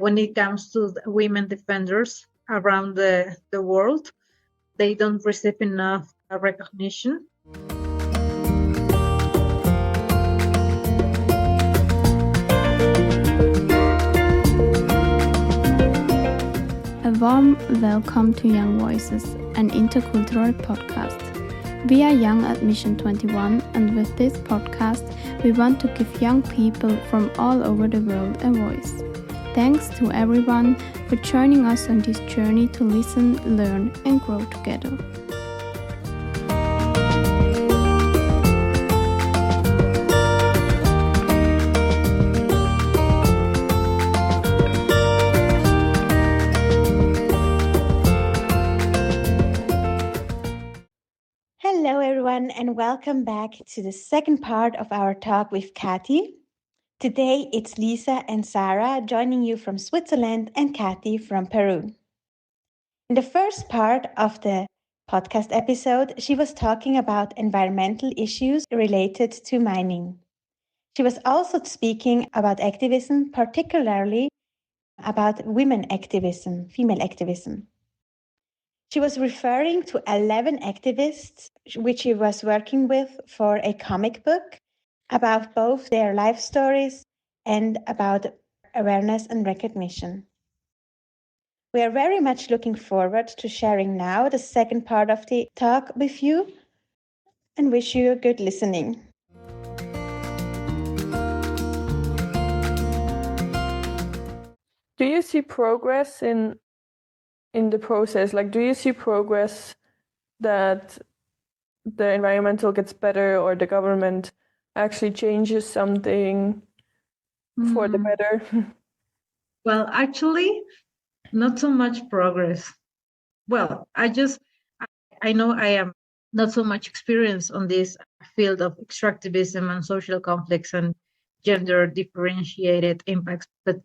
when it comes to the women defenders around the world, they don't receive enough recognition. A warm welcome to Young Voices, an intercultural podcast. We are Young at Mission 21, and with this podcast, we want to give young people from all over the world a voice. Thanks to everyone for joining us on this journey to listen, learn, and grow together. Hello, everyone, and welcome back to the second part of our talk with Katy. Today, it's Lisa and Sarah joining you from Switzerland and Katy from Peru. In the first part of the podcast episode, she was talking about environmental issues related to mining. She was also speaking about activism, particularly about women activism, female activism. She was referring to 11 activists which she was working with for a comic book about both their life stories and about awareness and recognition. We are very much looking forward to sharing now the second part of the talk with you and wish you a good listening. Do you see progress in the process? Like, do you see progress that the environmental gets better or the government actually changes something for the better? Well, actually, not so much progress. Well, I know I am not so much experience on this field of extractivism and social conflicts and gender differentiated impacts, but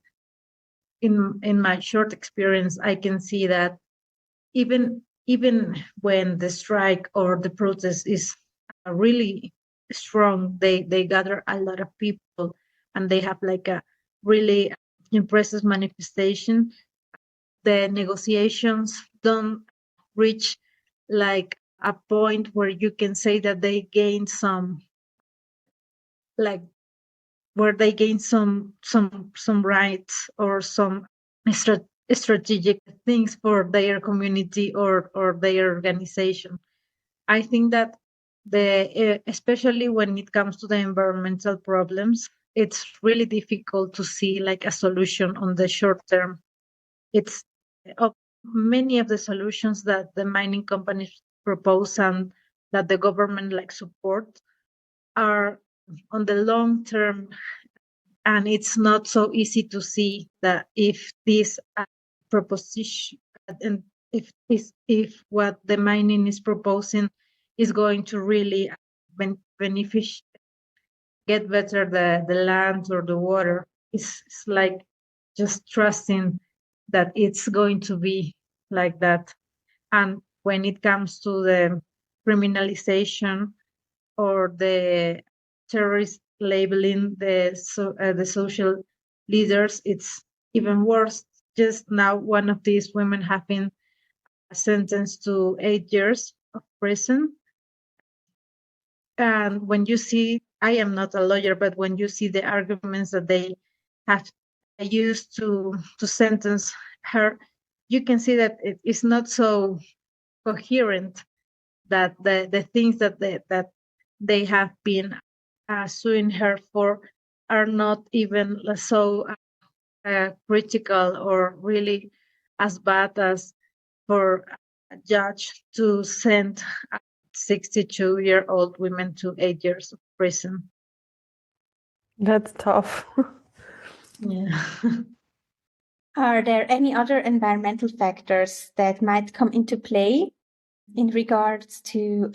in my short experience, I can see that even when the strike or the protest is really strong, they gather a lot of people and they have like a really impressive manifestation. The negotiations don't reach like a point where you can say that they gain some, like where they gain some rights or some strategic things for their community or their organization. I think that especially when it comes to the environmental problems, it's really difficult to see like a solution on the short term. It's many of the solutions that the mining companies propose and that the government like support are on the long term, and it's not so easy to see that if this proposition and if what the mining is proposing is going to really get better the land or the water. It's like just trusting that it's going to be like that. And when it comes to the criminalization or the terrorist labeling the social leaders, it's even worse. Just now, one of these women have been sentenced to 8 years of prison. And when you see, I am not a lawyer, but when you see the arguments that they have used to sentence her, you can see that it is not so coherent, that the things that they have been suing her for are not even so critical or really as bad as for a judge to send a 62-year-old woman to 8 years of prison. That's tough. Yeah. Are there any other environmental factors that might come into play in regards to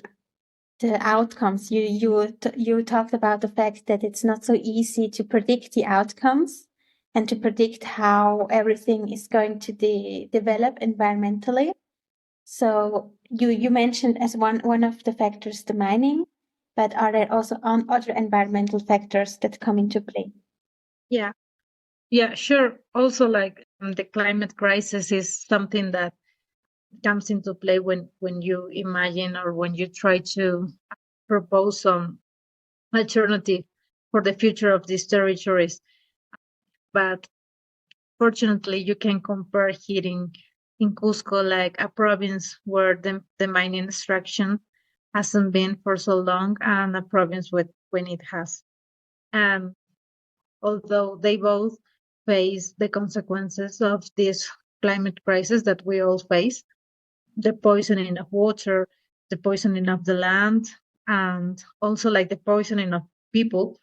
the outcomes? You talked about the fact that it's not so easy to predict the outcomes and to predict how everything is going to develop environmentally. So you mentioned as one of the factors the mining, but are there also other environmental factors that come into play? Yeah, sure. Also, like the climate crisis is something that comes into play when you imagine or when you try to propose some alternative for the future of these territories. But fortunately, you can compare here in Cusco, like a province where the mining extraction hasn't been for so long, and a province with when it has. And although they both face the consequences of this climate crisis that we all face, the poisoning of water, the poisoning of the land, and also like the poisoning of people,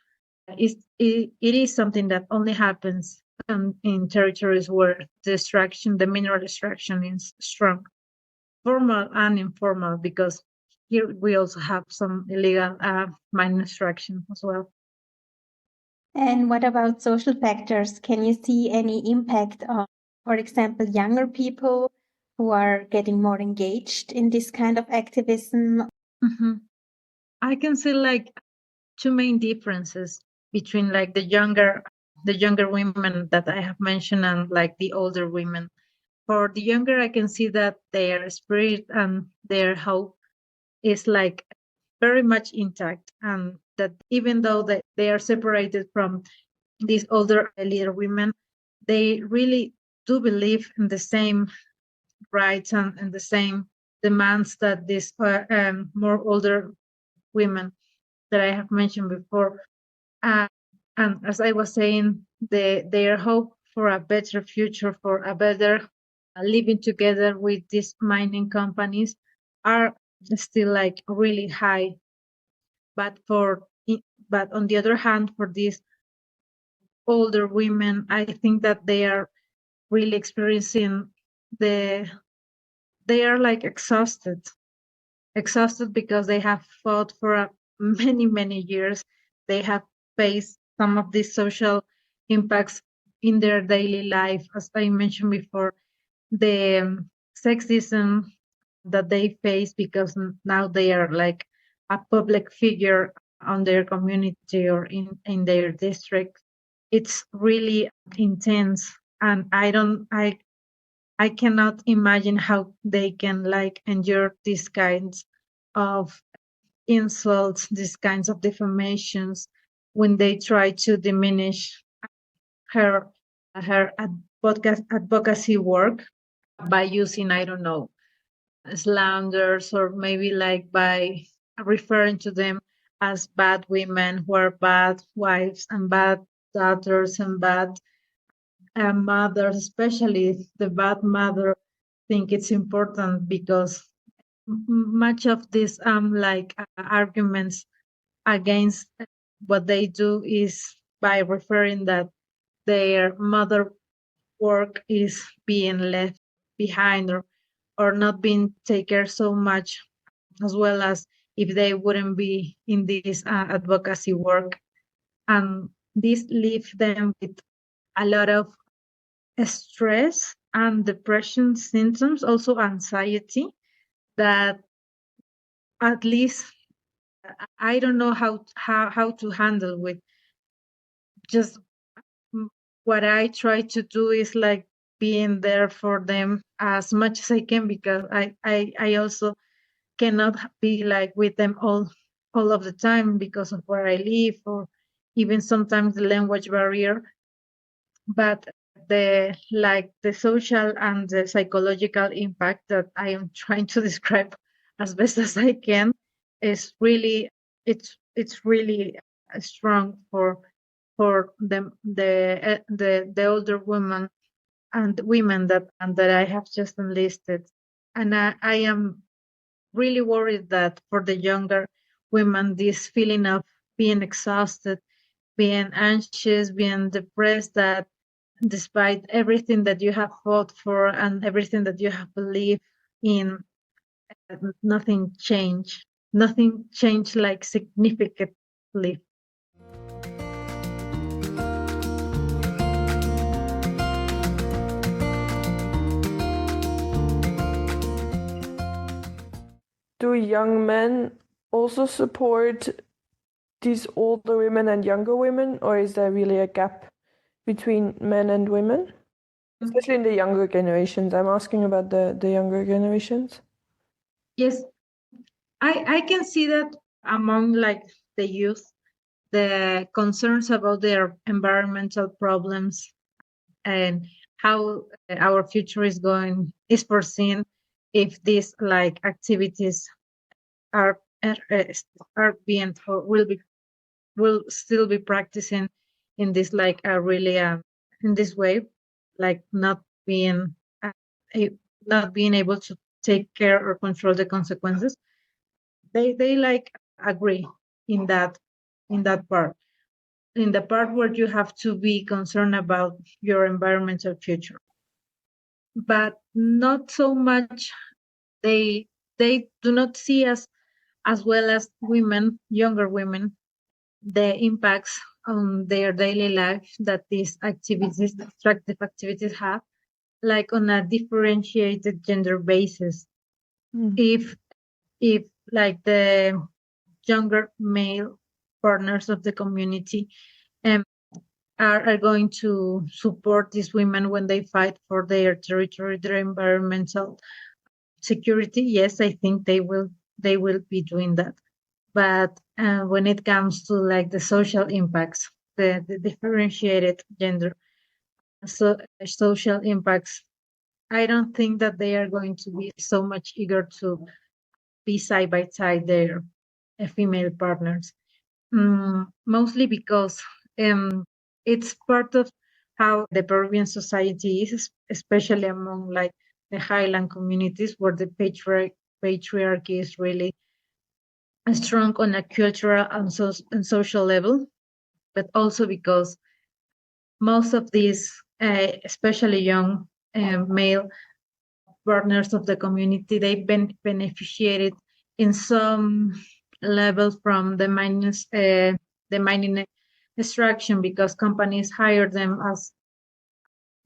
it is something that only happens in territories where the mineral extraction is strong, formal and informal, because here we also have some illegal mine extraction as well. And what about social factors? Can you see any impact on, for example, younger people who are getting more engaged in this kind of activism? Mm-hmm. I can see like two main differences between like the younger women that I have mentioned and like the older women. For the younger, I can see that their spirit and their hope is like very much intact, and that even though they are separated from these older leader women, they really do believe in the same rights and the same demands that these more older women that I have mentioned before. Uh, and as I was saying, their hope for a better future, for a better living together with these mining companies are still like really high. But but on the other hand, for these older women, I think that they are really experiencing the they are like exhausted because they have fought for many years. They have faced some of these social impacts in their daily life, as I mentioned before, the sexism that they face because now they are like a public figure on their community or in their district. It's really intense, and I cannot imagine how they can like endure these kinds of insults, these kinds of defamations when they try to diminish her advocacy work by using, I don't know, slanders, or maybe like by referring to them as bad women who are bad wives and bad daughters and bad mothers, especially the bad mother. Think it's important because much of these like arguments against what they do is by referring that their mother work is being left behind, or not being taken care so much, as well as if they wouldn't be in this advocacy work. And this leaves them with a lot of stress and depression symptoms, also anxiety, that at least I don't know how to handle with. Just what I try to do is like being there for them as much as I can, because I also cannot be like with them all of the time because of where I live, or even sometimes the language barrier. But the social and the psychological impact that I am trying to describe as best as I can is really, it's really strong for the older women and women that I have just enlisted. And I am really worried that for the younger women, this feeling of being exhausted, being anxious, being depressed, that despite everything that you have fought for and everything that you have believed in, nothing changed. Nothing changed like significantly. Do young men also support these older women and younger women, or is there really a gap between men and women? especially in the younger generations. I'm asking about the younger generations. Yes, I can see that among like the youth, the concerns about their environmental problems and how our future is foreseen if these like activities are are being or will still be practicing in this like really in this way, like uh, not being able to take care or control the consequences. They like agree in that part, in the part where you have to be concerned about your environmental future, but not so much. They do not see as well as women, younger women, the impacts on their daily life that these activities, extractive activities, have, like on a differentiated gender basis. If if like the younger male partners of the community um, are going to support these women when they fight for their territory, their environmental security, yes, I think they will be doing that. But when it comes to like the social impacts, the differentiated gender social impacts, I don't think that they are going to be so much eager to be side by side their female partners. Mostly because it's part of how the Peruvian society is, especially among like the highland communities where the patriarchy is really strong on a cultural and social level, but also because most of these, especially young male partners of the community, they've been beneficiated in some level from the mining extraction because companies hire them as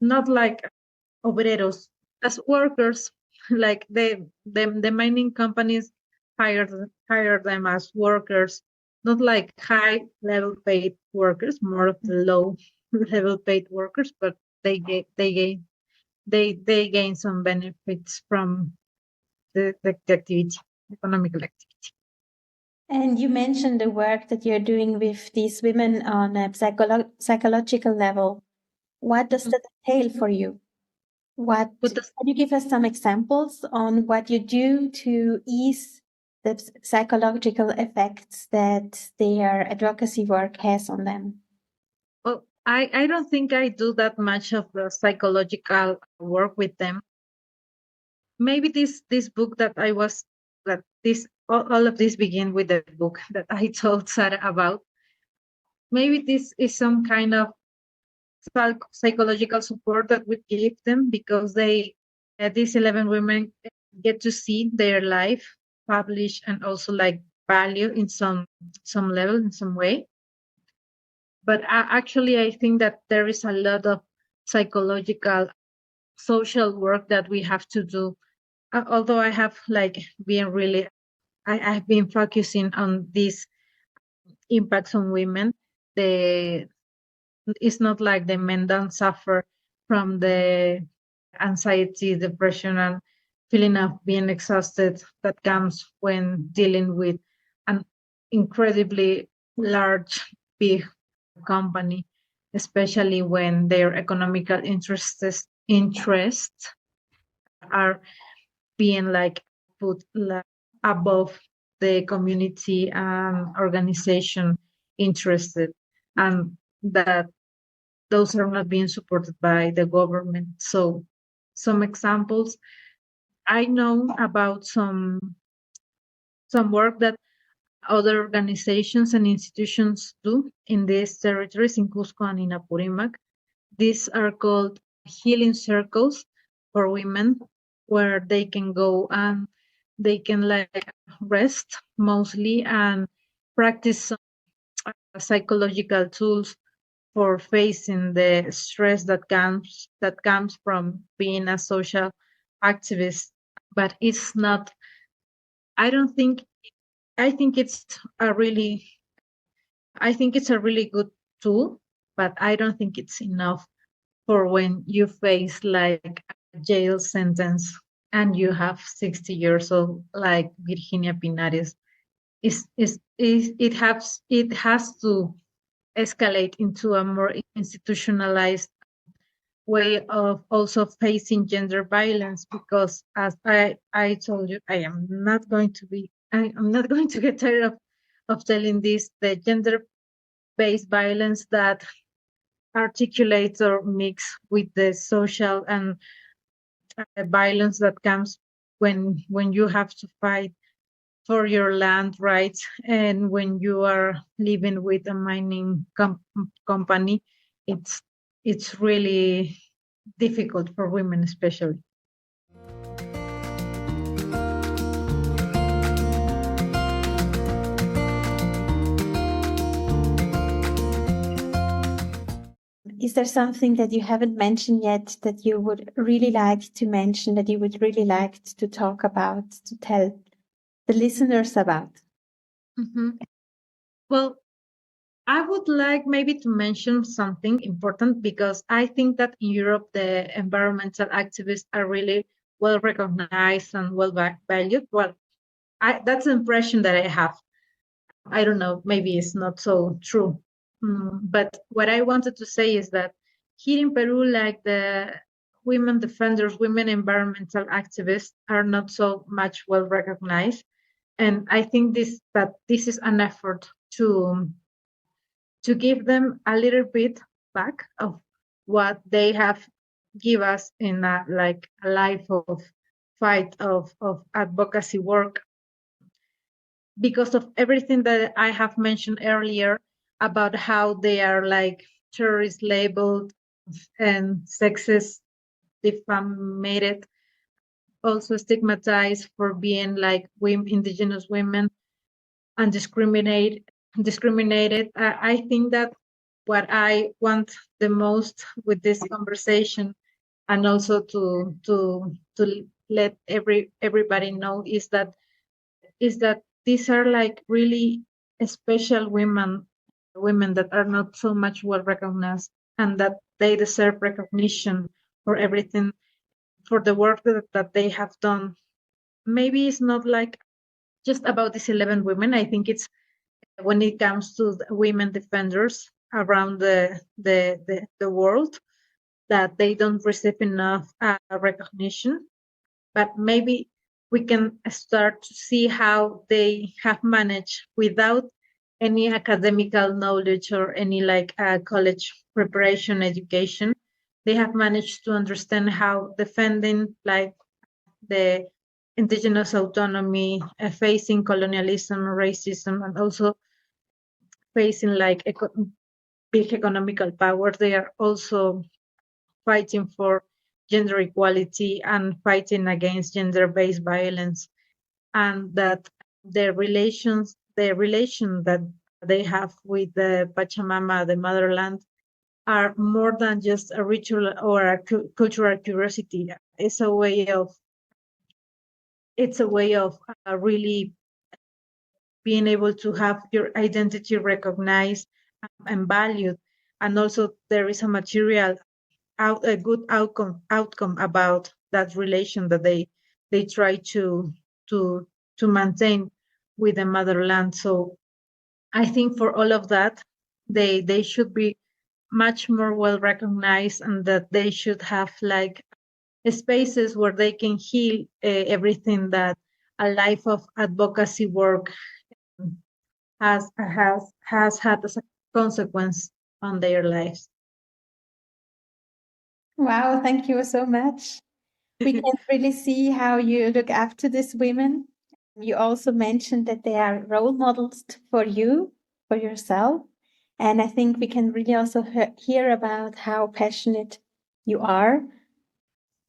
not like obreros, as workers. Like the mining companies hire them as workers, not like high level paid workers, more of the low level paid workers, but they gain some benefits from the activity, economical activity. And you mentioned the work that you're doing with these women on a psychological level. What does that entail for you? Can you give us some examples on what you do to ease the psychological effects that their advocacy work has on them? Well, I don't think I do that much of the psychological work with them. Maybe this book that I was that this all of this begin with the book that I told Sarah about. Maybe this is some kind of psychological support that we give them because these 11 women get to see their life published and also like value in some level, in some way. But actually I think that there is a lot of psychological social work that we have to do. Although I have like been really I've been focusing on these impacts on women, the it's not like the men don't suffer from the anxiety, depression, and feeling of being exhausted that comes when dealing with an incredibly large, big company, especially when their economical interests are being like put above the community and organization interested, and that those are not being supported by the government. So some examples, I know about some work that other organizations and institutions do in these territories in Cusco and in Apurimac. These are called healing circles for women, where they can go and they can like rest mostly and practice some psychological tools for facing the stress that comes from being a social activist. But it's not, I don't think, I think it's a really I think it's a really good tool, but I don't think it's enough for when you face like a jail sentence and you have 60 years old, like Virginia Pinares. It has to escalate into a more institutionalized way of also facing gender violence, because as I told you, I'm not going to get tired of telling this, the gender based violence that articulates or mix with the social and violence that comes when you have to fight for your land rights, and when you are living with a mining company. It's really difficult for women especially. Is there something that you haven't mentioned yet that you would really like to mention, that you would really like to talk about, to tell the listeners about? Well, I would like maybe to mention something important, because I think that in Europe the environmental activists are really well recognized and well valued. Well, that's the impression that I have. I don't know, maybe it's not so true. But what I wanted to say is that here in Peru, like the women defenders, women environmental activists are not so much well recognized. And I think this is an effort to give them a little bit back of what they have give us in a life of fight of advocacy work, because of everything that I have mentioned earlier about how they are like terrorist labeled and sexist, defamated, also stigmatized for being like women, indigenous women, and discriminated. I think that what I want the most with this conversation, and also to let everybody know, is that these are like really special women that are not so much well recognized, and that they deserve recognition for everything, for the work that they have done. Maybe it's not like just about these 11 women. I think it's when it comes to the women defenders around the world, that they don't receive enough recognition. But maybe we can start to see how they have managed without any academical knowledge or any like college preparation education. They have managed to understand how defending like the indigenous autonomy, facing colonialism, racism, and also facing like big economical power. They are also fighting for gender equality and fighting against gender-based violence, and that the relation that they have with the Pachamama, the motherland, are more than just a ritual or a cultural curiosity. It's a way of really being able to have your identity recognized and valued. And also there is a material a good outcome about that relation that they try to to maintain with the motherland. So I think for all of that, they should be much more well recognized, and that they should have like spaces where they can heal everything that a life of advocacy work has had as a consequence on their lives. Wow, thank you so much. We can really see how you look after these women. You also mentioned that they are role models for you, for yourself. And I think we can really also hear about how passionate you are.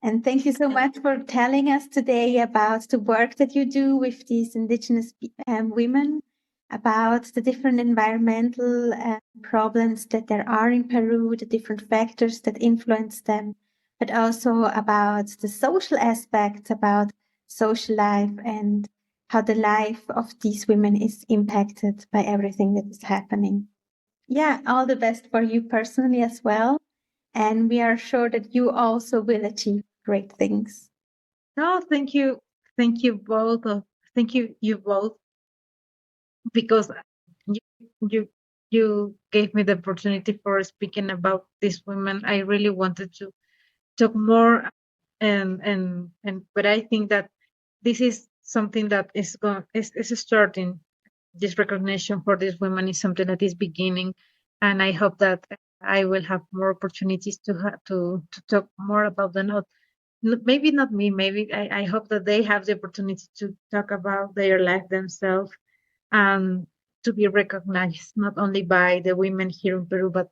And thank you so much for telling us today about the work that you do with these indigenous women, about the different environmental problems that there are in Peru, the different factors that influence them, but also about the social aspects, about social life, and how the life of these women is impacted by everything that is happening. Yeah, all the best for you personally as well. and we are sure that you also will achieve great things. No, thank you. Thank you both. Thank you both, because you, you you gave me the opportunity for speaking about these women. I really wanted to talk more, and but I think that this is something that is starting. This recognition for these women is something that is beginning, and I hope that I will have more opportunities to talk more about them. Maybe not me. Maybe I hope that they have the opportunity to talk about their life themselves, and to be recognized not only by the women here in Peru, but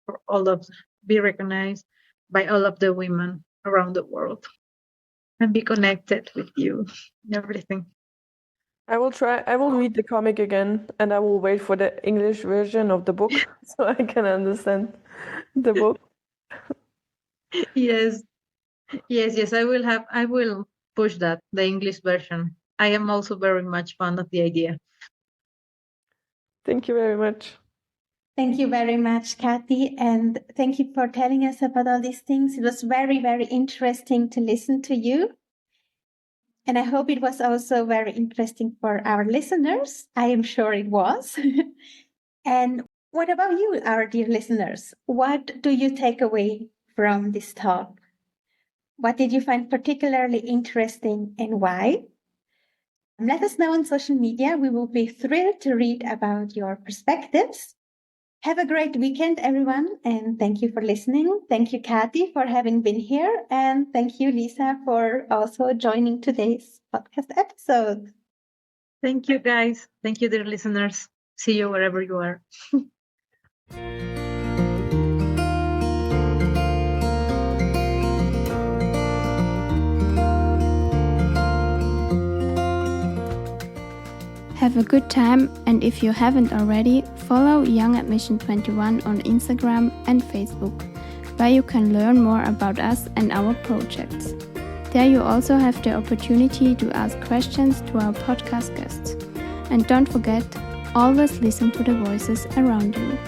for all of be recognized by all of the women around the world, and be connected with you and everything. I will read the comic again, and I will wait for the English version of the book so I can understand the book. Yes, yes. I will push that, the English version. I am also very much fond of the idea. Thank you very much. Thank you very much, Katy, and thank you for telling us about all these things. It was very, very interesting to listen to you. And I hope it was also very interesting for our listeners. I am sure it was. And what about you, our dear listeners? What do you take away from this talk? What did you find particularly interesting and why? Let us know on social media. We will be thrilled to read about your perspectives. Have a great weekend, everyone, and thank you for listening. Thank you, Katy, for having been here, and thank you, Lisa, for also joining today's podcast episode. Thank you, guys. Thank you, dear listeners. See you wherever you are. Have a good time, and if you haven't already, follow Young Admission 21 on Instagram and Facebook, where you can learn more about us and our projects. There you also have the opportunity to ask questions to our podcast guests. And don't forget, always listen to the voices around you.